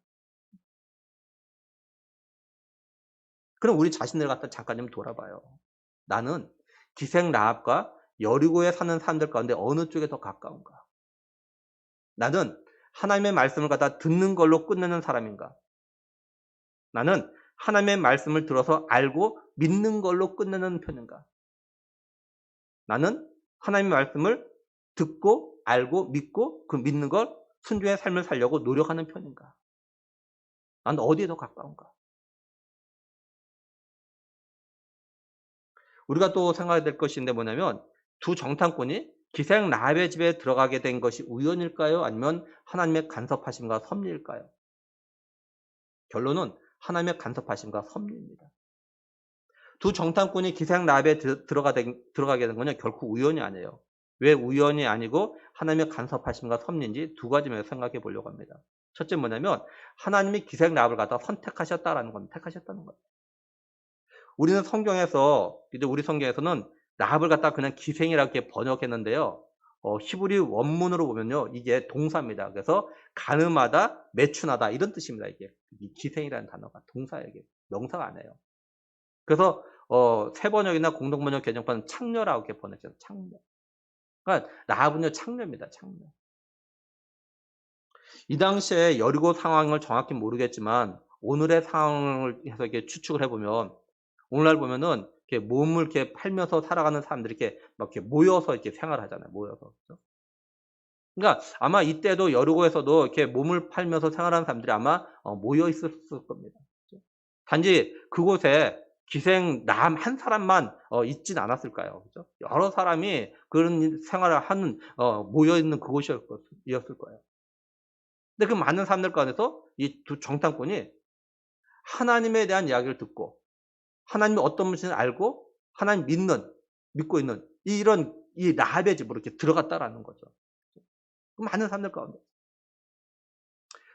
[SPEAKER 1] 그럼 우리 자신을 갖다 잠깐 좀 돌아봐요. 나는 기생 라합과 여리고에 사는 사람들 가운데 어느 쪽에 더 가까운가? 나는 하나님의 말씀을 갖다 듣는 걸로 끝내는 사람인가? 나는 하나님의 말씀을 들어서 알고 믿는 걸로 끝내는 편인가? 나는 하나님의 말씀을 듣고 알고 믿고 그 믿는 걸 순종의 삶을 살려고 노력하는 편인가? 나는 어디에 더 가까운가? 우리가 또 생각해야 될 것인데 뭐냐면 두 정탐꾼이 기생 라합의 집에 들어가게 된 것이 우연일까요? 아니면 하나님의 간섭하심과 섭리일까요? 결론은 하나님의 간섭하심과 섭리입니다. 두 정탐꾼이 기생 라합에 들어가게 된 것은 결코 우연이 아니에요. 왜 우연이 아니고 하나님의 간섭하심과 섭리인지 두 가지 면에서 생각해 보려고 합니다. 첫째 뭐냐면 하나님이 기생 라합을 갖다 선택하셨다라는 겁니다. 택하셨다는 거예요. 우리는 성경에서 이제 우리 성경에서는 라합을 갖다 그냥 기생이라고 이렇게 번역했는데요. 히브리 원문으로 보면요. 이게 동사입니다. 그래서 가늠하다, 매춘하다 이런 뜻입니다. 이게 이 기생이라는 단어가 동사예요. 이게 명사가 아니에요. 그래서 새 번역이나 공동 번역 개정판은 창녀라고 이렇게 번역해요. 창녀. 그러니까 라합은요 창녀입니다. 창녀. 이 당시에 여리고 상황을 정확히 모르겠지만 오늘의 상황을 해서 이렇게 추측을 해보면 오늘날 보면은 이렇게 몸을 이렇게 팔면서 살아가는 사람들이 이렇게 막 이렇게 모여서 이렇게 생활하잖아요. 모여서. 그죠? 그러니까 아마 이때도 여리고에서도 이렇게 몸을 팔면서 생활하는 사람들이 아마 모여 있었을 겁니다. 그죠? 단지 그곳에 기생 남 한 사람만 있진 않았을까요? 그죠? 여러 사람이 그런 생활을 하는 모여 있는 그곳이었을 거예요. 근데 그 많은 사람들 가운데서 이 두 정탐꾼이 하나님에 대한 이야기를 듣고 하나님이 어떤 분이신지 알고 하나님 믿고 있는 이런 이 라합의 집으로 이렇게 들어갔다라는 거죠. 그 많은 사람들 가운데.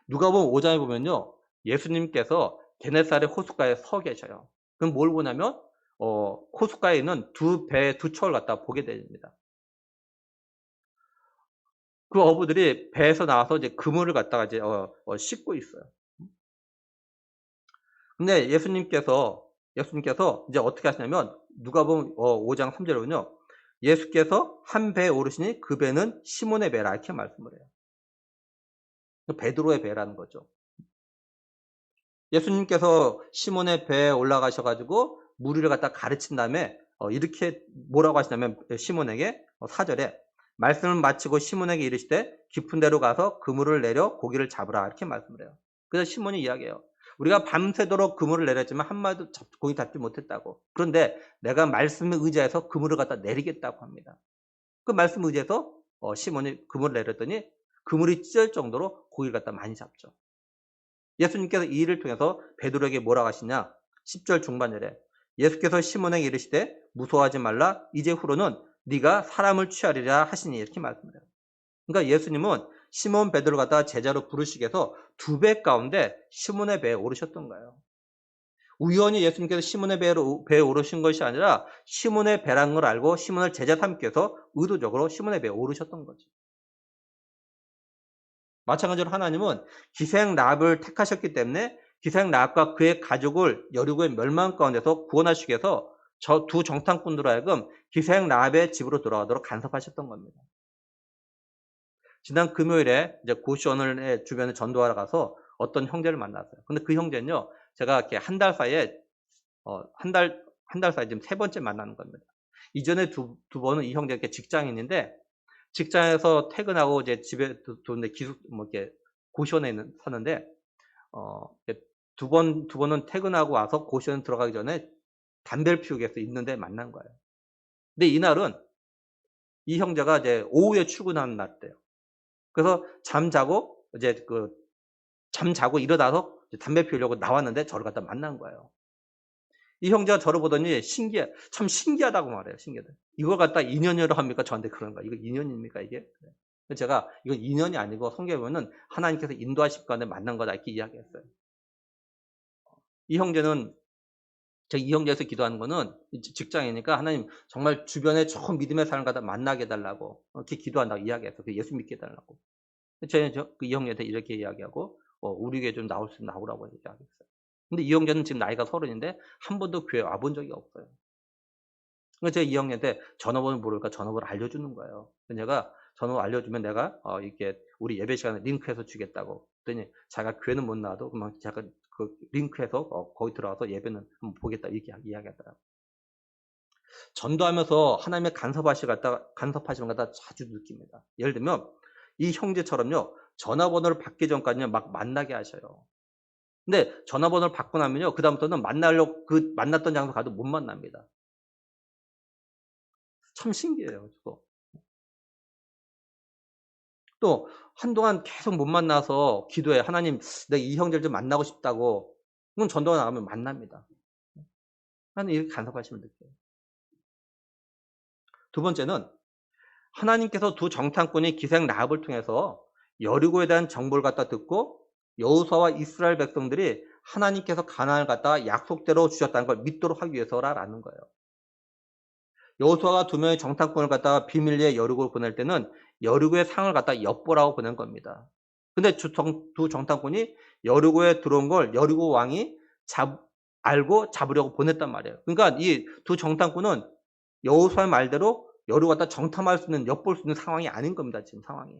[SPEAKER 1] 누가복음 5장에 보면요. 예수님께서 게네사렛 호숫가에 서 계셔요. 그럼 뭘 보냐면 호숫가에 있는 두 척을 갖다 보게 됩니다. 그 어부들이 배에서 나와서 이제 그물을 갖다가 이제 씻고 있어요. 근데 예수님께서 이제 어떻게 하시냐면 누가복음 5장 3절에 보면요. 예수께서 한 배에 오르시니 그 배는 시몬의 배라 이렇게 말씀을 해요. 베드로의 배라는 거죠. 예수님께서 시몬의 배에 올라가셔 가지고 무리를 갖다 가르친 다음에 이렇게 뭐라고 하시냐면 시몬에게 4절에 말씀을 마치고 시몬에게 이르시되 깊은 데로 가서 그물을 내려 고기를 잡으라 이렇게 말씀을 해요. 그래서 시몬이 이야기해요. 우리가 밤새도록 그물을 내렸지만 한 마리도 고기 잡지 못했다고. 그런데 내가 말씀에 의지해서 그물을 갖다 내리겠다고 합니다. 그 말씀 의지해서 시몬이 그물을 내렸더니 그물이 찢을 정도로 고기를 갖다 많이 잡죠. 예수님께서 이 일을 통해서 베드로에게 뭐라고 하시냐? 10절 중반절에 예수께서 시몬에게 이르시되 무서워하지 말라 이제 후로는 네가 사람을 취하리라 하시니 이렇게 말씀을 해요. 그러니까 예수님은 시몬 베드로를 갖다가 제자로 부르시기 위해서 두 배 가운데 시몬의 배에 오르셨던 거예요. 우연히 예수님께서 시몬의 배에 오르신 것이 아니라 시몬의 배라는 걸 알고 시몬을 제자 삼기 위해서 의도적으로 시몬의 배에 오르셨던 거죠. 마찬가지로 하나님은 기생 라합을 택하셨기 때문에 기생 라합과 그의 가족을 여리고의 멸망 가운데서 구원하시기 위해서 저 두 정탐꾼으로 하여금 기생 라합의 집으로 돌아가도록 간섭하셨던 겁니다. 지난 금요일에 이제 고시원을 주변에 전도하러 가서 어떤 형제를 만났어요. 근데 그 형제는요, 제가 이렇게 한 달 사이에 한 달 사이에 지금 세 번째 만나는 겁니다. 이전에 두 번은 이 형제가 이렇게 직장인인데 직장에서 퇴근하고 이제 집에 들어오는데 이렇게 고시원에 사는데, 두 번은 퇴근하고 와서 고시원 들어가기 전에 담배를 피우기 위해서 있는데 만난 거예요. 근데 이날은 이 형제가 이제 오후에 출근하는 날이대요. 그래서 잠자고 일어나서 담배 피우려고 나왔는데 저를 갖다 만난 거예요. 이 형제가 저를 보더니 참 신기하다고 말해요. 신기하다. 이걸 갖다 인연이라고 합니까? 저한테 그런 거야. 이거 인연입니까 이게? 그래서 제가 이건 인연이 아니고 성경에 보면은 하나님께서 인도하실 가운데 만난 거다 이렇게 이야기했어요. 이 형제는 제가 이 형제에서 기도하는 거는 직장이니까 하나님 정말 주변에 좋은 믿음의 사람 갖다 만나게 해달라고 이렇게 기도한다고 이야기했어요. 예수 믿게 해달라고. 이 형제한테 이렇게 이야기하고 우리 교회 좀 나올 수 있으면 나오라고 이야기했어요. 근데 이 형제는 지금 나이가 30인데 한 번도 교회 와본 적이 없어요. 그러니까 제가 이 형님한테 전화번호 모르니까 전화번호를 알려주는 거예요. 그래서 내가 전화번호 알려주면 내가 이렇게 우리 예배 시간에 링크해서 주겠다고. 그랬더니 자기가 교회는 못 나와도 그만 잠깐 그 링크해서 거기 들어가서 예배는 한번 보겠다 이렇게 이야기하더라고요. 전도하면서 하나님의 간섭하심을 갖다 자주 느낍니다. 예를 들면 이 형제처럼요. 전화번호를 받기 전까지는 막 만나게 하셔요. 근데 전화번호를 받고 나면요. 그다음부터는 만나려고 만났던 장소 가도 못 만납니다. 참 신기해요 저도. 또 한동안 계속 못 만나서 기도해. "하나님 내가 이 형제를 좀 만나고 싶다."고. 그럼 전도가 나가면 만납니다. 하나님 이렇게 간섭하심을 느껴요. 두 번째는 하나님께서 두 정탐꾼이 기생 라합을 통해서 여리고에 대한 정보를 갖다 듣고 여호수아와 이스라엘 백성들이 하나님께서 가나안을 갖다가 약속대로 주셨다는 걸 믿도록 하기 위해서라는 거예요. 여호수아가 두 명의 정탐꾼을 갖다가 비밀리에 여리고로 보낼 때는 여리고의 상을 갖다 엿보라고 보낸 겁니다. 근데 두 정탐꾼이 여리고에 들어온 걸 여리고 왕이 알고 잡으려고 보냈단 말이에요. 그러니까 이 두 정탐꾼은 여호수아의 말대로 여리고 갖다 정탐할 수 있는 엿볼 수 있는 상황이 아닌 겁니다. 지금 상황이.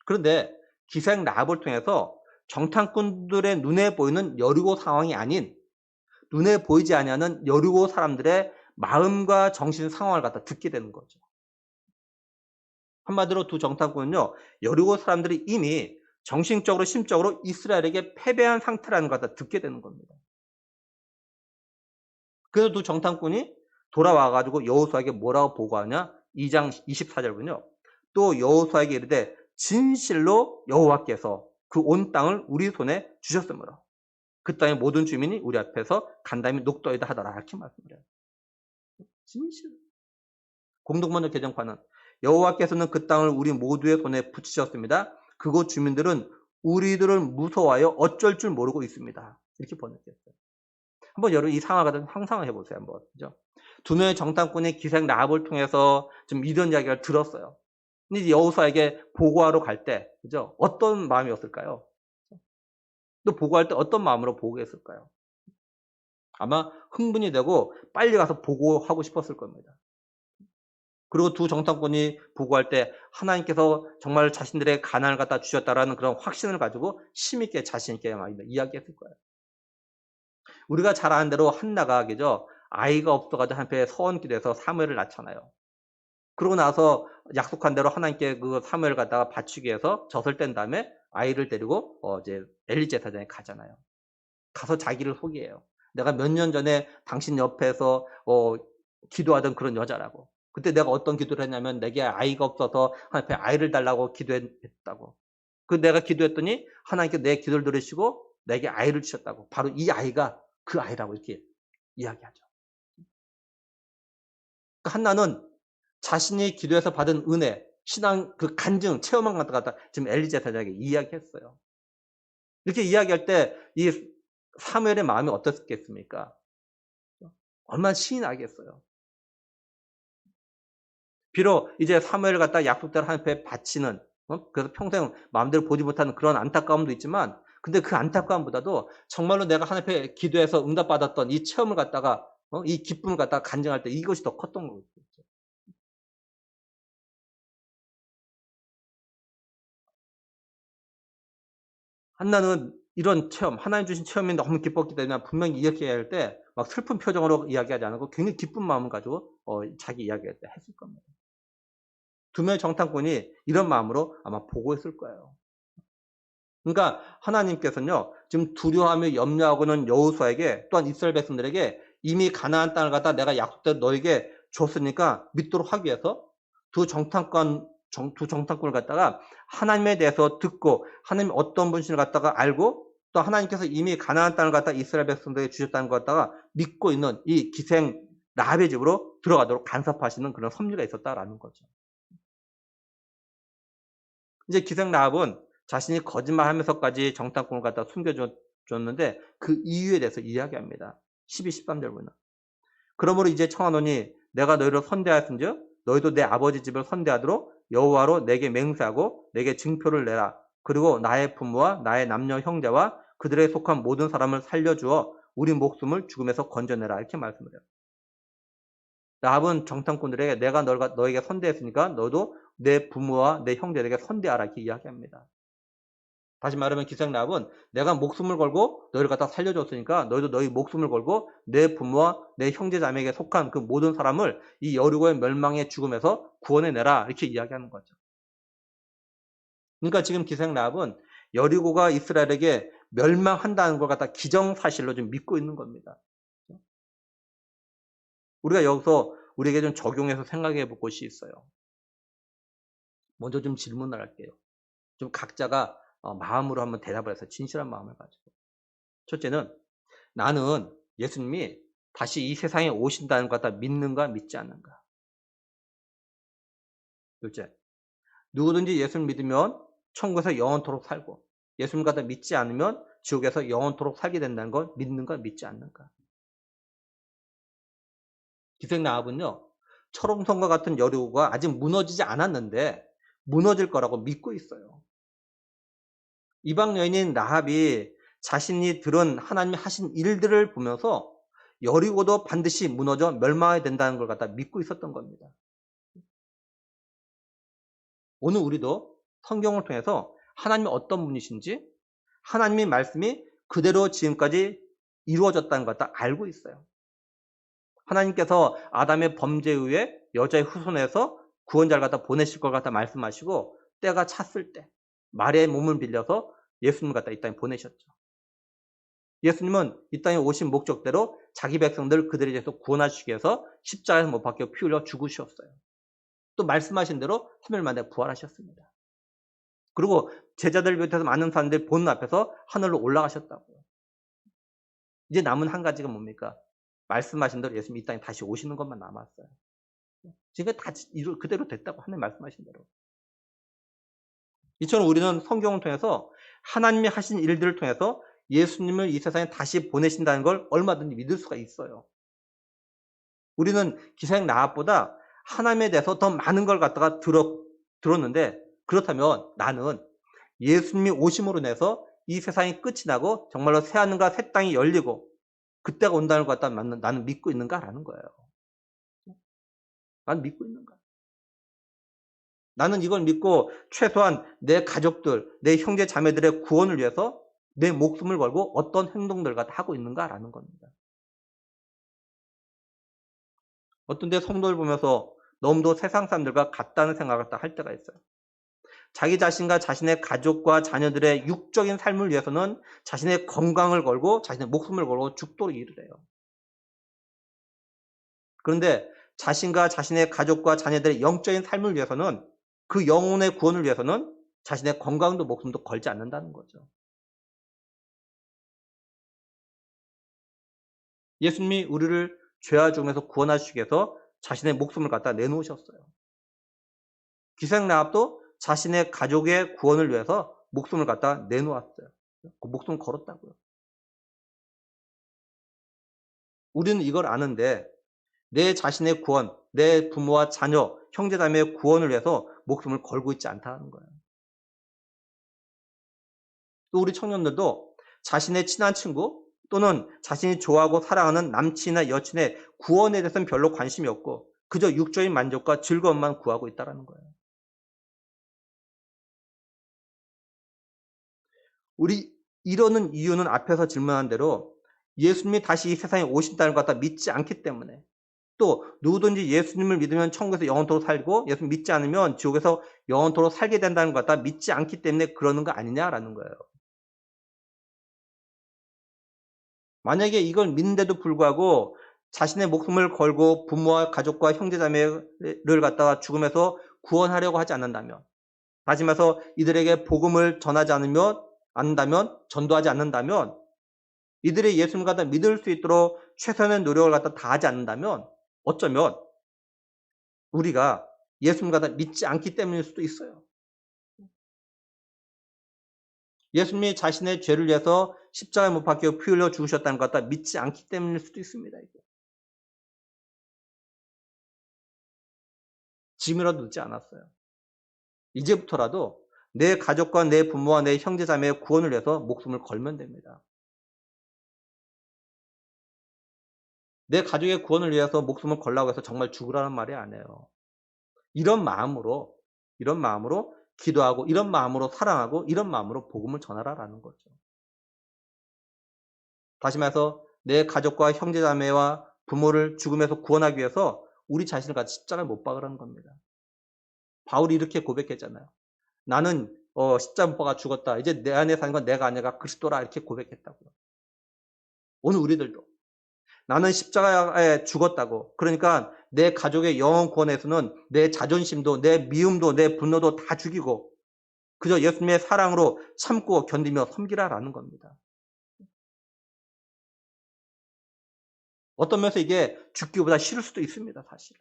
[SPEAKER 1] 그런데 기생 라합을 통해서 정탐꾼들의 눈에 보이는 여리고 상황이 아닌 눈에 보이지 아니하는 여리고 사람들의 마음과 정신 상황을 갖다 듣게 되는 거죠. 한마디로 두 정탐꾼은요. 여리고 사람들이 이미 정신적으로 심적으로 이스라엘에게 패배한 상태라는 걸 갖다 듣게 되는 겁니다. 그래서 두 정탐꾼이 돌아와 가지고 여호수아에게 뭐라고 보고하냐? 2장 24절 보면요. 또 여호수아에게 이르되 진실로 여호와께서 그 온 땅을 우리 손에 주셨으므로 그 땅의 모든 주민이 우리 앞에서 간담이 녹더이다 하더라. 이렇게 말씀을 해요. 진실. 공동번역 개정판은 여호와께서는 그 땅을 우리 모두의 손에 붙이셨습니다. 그곳 주민들은 우리들을 무서워하여 어쩔 줄 모르고 있습니다. 이렇게 번역했어요. 한번 여러분 이 상황을 갖다 상상을 해보세요. 한번. 그죠? 두 명의 정탐꾼이 기생 라합을 통해서 좀 이런 이야기를 들었어요. 근데 여호수아에게 보고하러 갈 때, 그죠? 어떤 마음이었을까요? 또 보고할 때 어떤 마음으로 보고했을까요? 아마 흥분이 되고 빨리 가서 보고하고 싶었을 겁니다. 그리고 두 정탐꾼이 보고할 때 하나님께서 정말 자신들의 가난을 갖다 주셨다라는 그런 확신을 가지고 힘있게 자신있게 막 이야기했을 거예요. 우리가 잘 아는 대로 한나가 그죠? 아이가 없어가지고 한편에 서원기도해서 사무엘을 낳잖아요. 그러고 나서 약속한 대로 하나님께 그 사무엘을 갖다가 바치기 위해서 젖을 뗀 다음에 아이를 데리고 이제 엘리 제사장에 가잖아요. 가서 자기를 소개해요. 내가 몇 년 전에 당신 옆에서 기도하던 그런 여자라고. 그때 내가 어떤 기도를 했냐면 내게 아이가 없어서 하나님께 아이를 달라고 기도했다고. 그 내가 기도했더니 하나님께 내 기도를 들으시고 내게 아이를 주셨다고. 바로 이 아이가 그 아이라고 이렇게 이야기하죠. 그러니까 한나는 자신이 기도해서 받은 은혜, 신앙 그 간증, 체험한 것 갖다 지금 엘리 제사장에게 이야기했어요. 이렇게 이야기할 때 이 사무엘의 마음이 어떻겠습니까? 얼마나 신이 나겠어요. 비록 이제 사무엘을 갖다가 약속대로 하나님 앞에 바치는 그래서 평생 마음대로 보지 못하는 그런 안타까움도 있지만 근데 그 안타까움보다도 정말로 내가 하나님 앞에 기도해서 응답받았던 이 체험을 갖다가 이 기쁨을 갖다가 간증할 때 이것이 더 컸던 거죠. 한나는 이런 체험, 하나님 주신 체험이 너무 기뻤기 때문에 분명히 이야기할 때 막 슬픈 표정으로 이야기하지 않고 굉장히 기쁜 마음을 가지고 자기 이야기할 때 했을 겁니다. 두 명의 정탐꾼이 이런 마음으로 아마 보고했을 거예요. 그러니까 하나님께서는요. 지금 두려워하며 염려하고는 여호수아에게 또한 이스라엘 백성들에게 이미 가나안 땅을 갖다 내가 약속대로 너에게 줬으니까 믿도록 하기 위해서 두 정탐꾼을 갖다가 하나님에 대해서 듣고 하나님 어떤 분신을 갖다가 알고 또 하나님께서 이미 가나안 땅을 갖다 이스라엘 백성들에게 주셨다는 것 갖다가 믿고 있는 이 기생 라합의 집으로 들어가도록 간섭하시는 그런 섭리가 있었다라는 거죠. 이제 기생 라합은 자신이 거짓말하면서까지 정탐꾼을 갖다 숨겨줬는데 그 이유에 대해서 이야기합니다. 12, 13절 보면 그러므로 이제 청하노니 내가 너희를 선대하였은즉 너희도 내 아버지 집을 선대하도록 여호와로 내게 맹세하고 내게 증표를 내라. 그리고 나의 부모와 나의 남녀 형제와 그들에 속한 모든 사람을 살려주어 우리 목숨을 죽음에서 건져내라. 이렇게 말씀을 해요. 라합은 정탐꾼들에게 내가 너에게 선대했으니까 너도 내 부모와 내 형제에게 선대하라 이렇게 이야기합니다. 다시 말하면 기생 라합은 내가 목숨을 걸고 너희를 갖다 살려줬으니까 너희도 너희 목숨을 걸고 내 부모와 내 형제 자매에게 속한 그 모든 사람을 이 여리고의 멸망의 죽음에서 구원해내라 이렇게 이야기하는 거죠. 그러니까 지금 기생 라합은 여리고가 이스라엘에게 멸망한다는 걸 갖다 기정사실로 좀 믿고 있는 겁니다. 우리가 여기서 우리에게 좀 적용해서 생각해 볼 것이 있어요. 먼저 좀 질문을 할게요. 좀 각자가 마음으로 한번 대답을 해서 진실한 마음을 가지고. 첫째는 나는 예수님이 다시 이 세상에 오신다는 것 갖다 믿는가 믿지 않는가. 둘째, 누구든지 예수를 믿으면 천국에서 영원토록 살고 예수님 갖다 믿지 않으면 지옥에서 영원토록 살게 된다는 걸 믿는가 믿지 않는가. 기생 라합은요, 철옹성과 같은 여리고가 아직 무너지지 않았는데 무너질 거라고 믿고 있어요. 이방 여인인 라합이 자신이 들은 하나님이 하신 일들을 보면서 여리고도 반드시 무너져 멸망해야 된다는 걸 갖다 믿고 있었던 겁니다. 오늘 우리도 성경을 통해서 하나님이 어떤 분이신지 하나님의 말씀이 그대로 지금까지 이루어졌다는 걸 갖다 알고 있어요. 하나님께서 아담의 범죄 후에 여자의 후손에서 구원자를 갖다 보내실 걸 갖다 말씀하시고 때가 찼을 때 말의 몸을 빌려서 예수님을 갖다 이 땅에 보내셨죠. 예수님은 이 땅에 오신 목적대로 자기 백성들 그들에 대해서 구원하시기 위해서 십자가에서 못 박혀 피 흘려 죽으셨어요. 또 말씀하신 대로 3일 만에 부활하셨습니다. 그리고 제자들을 비롯해서 많은 사람들이 보는 앞에서 하늘로 올라가셨다고요. 이제 남은 한 가지가 뭡니까? 말씀하신 대로 예수님이 이 땅에 다시 오시는 것만 남았어요. 지금 다 그대로 됐다고 하나님 말씀하신 대로. 이처럼 우리는 성경을 통해서 하나님이 하신 일들을 통해서 예수님을 이 세상에 다시 보내신다는 걸 얼마든지 믿을 수가 있어요. 우리는 기생 라합보다 하나님에 대해서 더 많은 걸 갖다가 들었는데 그렇다면 나는 예수님이 오심으로 인해서 이 세상이 끝이 나고 정말로 새하늘과 새 땅이 열리고 그때가 온다는 것 같다 나는 믿고 있는가라는 거예요. 나는 믿고 있는가? 나는 이걸 믿고 최소한 내 가족들, 내 형제 자매들의 구원을 위해서 내 목숨을 걸고 어떤 행동들을 갖다 하고 있는가라는 겁니다. 어떤 데 성도를 보면서 너무도 세상 사람들과 같다는 생각을 할 때가 있어요. 자기 자신과 자신의 가족과 자녀들의 육적인 삶을 위해서는 자신의 건강을 걸고 자신의 목숨을 걸고 죽도록 일을 해요. 그런데 자신과 자신의 가족과 자녀들의 영적인 삶을 위해서는 그 영혼의 구원을 위해서는 자신의 건강도 목숨도 걸지 않는다는 거죠. 예수님이 우리를 죄와 죽음에서 구원하시기 위해서 자신의 목숨을 갖다 내놓으셨어요. 기생 라합도 자신의 가족의 구원을 위해서 목숨을 갖다 내놓았어요. 그 목숨을 걸었다고요. 우리는 이걸 아는데 내 자신의 구원, 내 부모와 자녀, 형제자매의 구원을 위해서 목숨을 걸고 있지 않다는 거예요. 또 우리 청년들도 자신의 친한 친구 또는 자신이 좋아하고 사랑하는 남친이나 여친의 구원에 대해서는 별로 관심이 없고 그저 육적인 만족과 즐거움만 구하고 있다는 거예요. 우리 이러는 이유는 앞에서 질문한 대로 예수님이 다시 이 세상에 오신다는 것 갖다 믿지 않기 때문에 또 누구든지 예수님을 믿으면 천국에서 영원토록 살고 예수님 믿지 않으면 지옥에서 영원토록 살게 된다는 것 갖다 믿지 않기 때문에 그러는 거 아니냐라는 거예요. 만약에 이걸 믿는데도 불구하고 자신의 목숨을 걸고 부모와 가족과 형제자매를 갖다가 죽음에서 구원하려고 하지 않는다면 다시 말해서 이들에게 복음을 전하지 않는다면 전도하지 않는다면 이들이 예수님을 갖다 믿을 수 있도록 최선의 노력을 갖다 다하지 않는다면 어쩌면 우리가 예수님을 갖다 믿지 않기 때문일 수도 있어요. 예수님이 자신의 죄를 위해서 십자가에 못 박혀 피 흘려 죽으셨다는 것 갖다 믿지 않기 때문일 수도 있습니다. 이게. 지금이라도 늦지 않았어요. 이제부터라도 내 가족과 내 부모와 내 형제자매의 구원을 위해서 목숨을 걸면 됩니다. 내 가족의 구원을 위해서 목숨을 걸라고 해서 정말 죽으라는 말이 아니에요. 이런 마음으로, 이런 마음으로 기도하고, 이런 마음으로 사랑하고, 이런 마음으로 복음을 전하라라는 거죠. 다시 말해서 내 가족과 형제자매와 부모를 죽음에서 구원하기 위해서 우리 자신을 같이 십자가에 못 박으라는 겁니다. 바울이 이렇게 고백했잖아요. 나는 십자가 못 박아 죽었다. 이제 내 안에 사는 건 내가 아니라 그리스도라, 이렇게 고백했다고요. 오늘 우리들도 나는 십자가에 죽었다고. 그러니까 내 가족의 영혼 구원에서는 내 자존심도, 내 미움도, 내 분노도 다 죽이고 그저 예수님의 사랑으로 참고 견디며 섬기라라는 겁니다. 어떤 면에서 이게 죽기보다 싫을 수도 있습니다, 사실.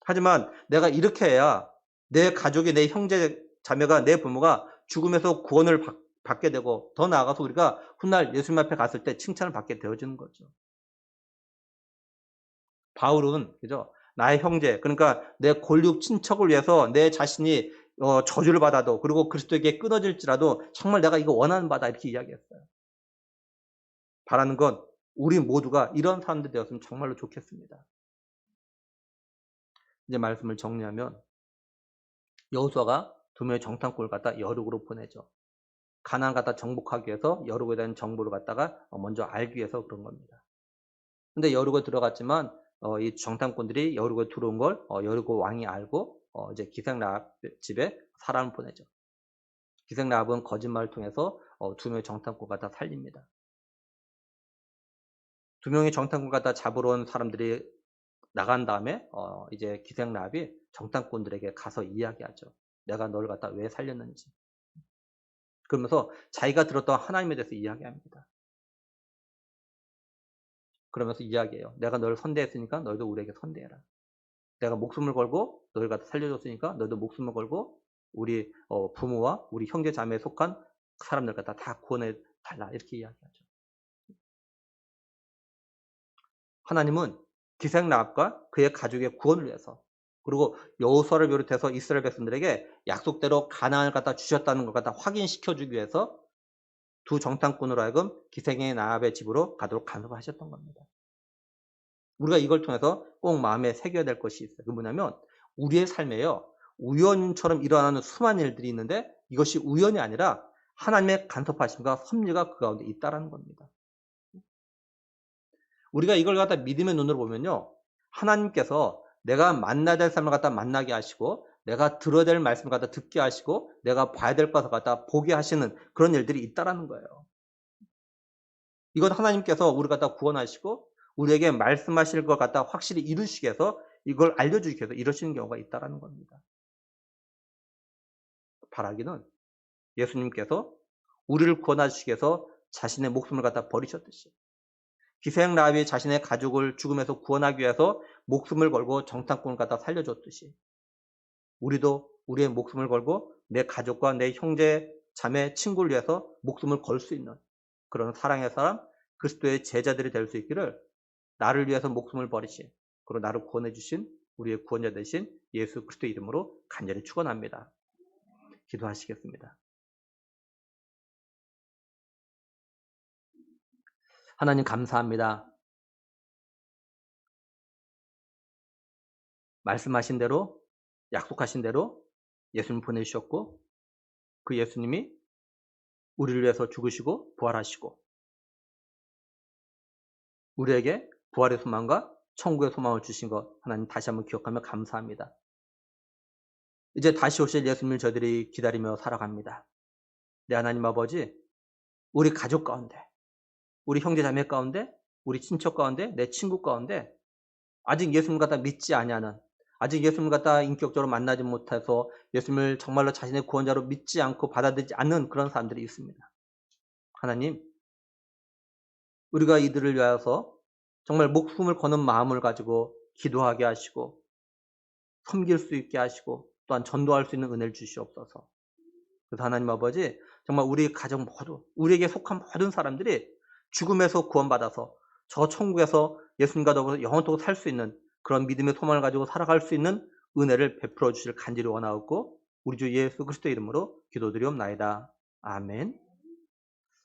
[SPEAKER 1] 하지만 내가 이렇게 해야 내 가족이, 내 형제 자매가, 내 부모가 죽음에서 구원을 받게 되고, 더 나아가서 우리가 훗날 예수님 앞에 갔을 때 칭찬을 받게 되어지는 거죠. 바울은 그죠? 나의 형제, 그러니까 내 골육 친척을 위해서 내 자신이 저주를 받아도, 그리고 그리스도에게 끊어질지라도 정말 내가 이거 원하는 바다, 이렇게 이야기했어요. 바라는 건 우리 모두가 이런 사람들 되었으면 정말로 좋겠습니다. 이제 말씀을 정리하면, 여호수아가 두 명의 정탐꾼을 갖다 여륙으로 보내죠. 가나안 갖다 정복하기 위해서 여륙에 대한 정보를 갖다가 먼저 알기 위해서 그런 겁니다. 근데 여륙에 들어갔지만 이 정탐꾼들이 여륙에 들어온 걸 여리고 왕이 알고 이제 기생라합 집에 사람을 보내죠. 기생라합은 거짓말을 통해서 두 명의 정탐꾼 갖다 살립니다. 두 명의 정탐꾼 갖다 잡으러 온 사람들이 나간 다음에 이제 기생라합이 정탐꾼들에게 가서 이야기하죠. 내가 너를 갖다 왜 살렸는지. 그러면서 자기가 들었던 하나님에 대해서 이야기합니다. 그러면서 이야기해요. 내가 너를 선대했으니까 너희도 우리에게 선대해라. 내가 목숨을 걸고 너희를 갖다 살려줬으니까 너희도 목숨을 걸고 우리 부모와 우리 형제 자매에 속한 사람들 갖다 다 구원해 달라, 이렇게 이야기하죠. 하나님은 기생라합과 그의 가족의 구원을 위해서, 그리고 여호수아를 비롯해서 이스라엘 백성들에게 약속대로 가나안을 갖다 주셨다는 걸 갖다 확인시켜 주기 위해서 두 정탐꾼으로 하여금 기생의 라합의 집으로 가도록 간섭하셨던 겁니다. 우리가 이걸 통해서 꼭 마음에 새겨야 될 것이 있어요. 그게 뭐냐면 우리의 삶에요, 우연처럼 일어나는 수많은 일들이 있는데 이것이 우연이 아니라 하나님의 간섭하심과 섭리가 그 가운데 있다라는 겁니다. 우리가 이걸 갖다 믿음의 눈으로 보면요, 하나님께서 내가 만나야 될 사람을 갖다 만나게 하시고, 내가 들어야 될 말씀을 갖다 듣게 하시고, 내가 봐야 될 것을 갖다 보게 하시는 그런 일들이 있다라는 거예요. 이건 하나님께서 우리를 갖다 구원하시고 우리에게 말씀하실 것 갖다 확실히 이루시기 위해서, 이걸 알려주기 위해서 이러시는 경우가 있다라는 겁니다. 바라기는 예수님께서 우리를 구원하시기 위해서 자신의 목숨을 갖다 버리셨듯이, 기생라합이 자신의 가족을 죽음에서 구원하기 위해서 목숨을 걸고 정탐꾼을 갖다 살려줬듯이, 우리도 우리의 목숨을 걸고 내 가족과 내 형제, 자매, 친구를 위해서 목숨을 걸 수 있는 그런 사랑의 사람, 그리스도의 제자들이 될 수 있기를 나를 위해서 목숨을 버리신, 그리고 나를 구원해 주신 우리의 구원자 되신 예수 그리스도의 이름으로 간절히 축원합니다. 기도하시겠습니다. 하나님 감사합니다. 말씀하신 대로, 약속하신 대로 예수님 보내주셨고, 그 예수님이 우리를 위해서 죽으시고 부활하시고 우리에게 부활의 소망과 천국의 소망을 주신 것, 하나님 다시 한번 기억하며 감사합니다. 이제 다시 오실 예수님을 저희들이 기다리며 살아갑니다. 네, 하나님 아버지, 우리 가족 가운데, 우리 형제 자매 가운데, 우리 친척 가운데, 내 친구 가운데 아직 예수님 갖다 믿지 아니하는, 아직 예수님 갖다 인격적으로 만나지 못해서 예수님을 정말로 자신의 구원자로 믿지 않고 받아들이지 않는 그런 사람들이 있습니다. 하나님, 우리가 이들을 위하여서 정말 목숨을 거는 마음을 가지고 기도하게 하시고 섬길 수 있게 하시고 또한 전도할 수 있는 은혜를 주시옵소서. 그래서 하나님 아버지, 정말 우리 가정 모두, 우리에게 속한 모든 사람들이 죽음에서 구원받아서 저 천국에서 예수님과 더불어서 영원토록 살 수 있는 그런 믿음의 소망을 가지고 살아갈 수 있는 은혜를 베풀어 주실 간절히 원하옵고 우리 주 예수 그리스도의 이름으로 기도드리옵나이다. 아멘.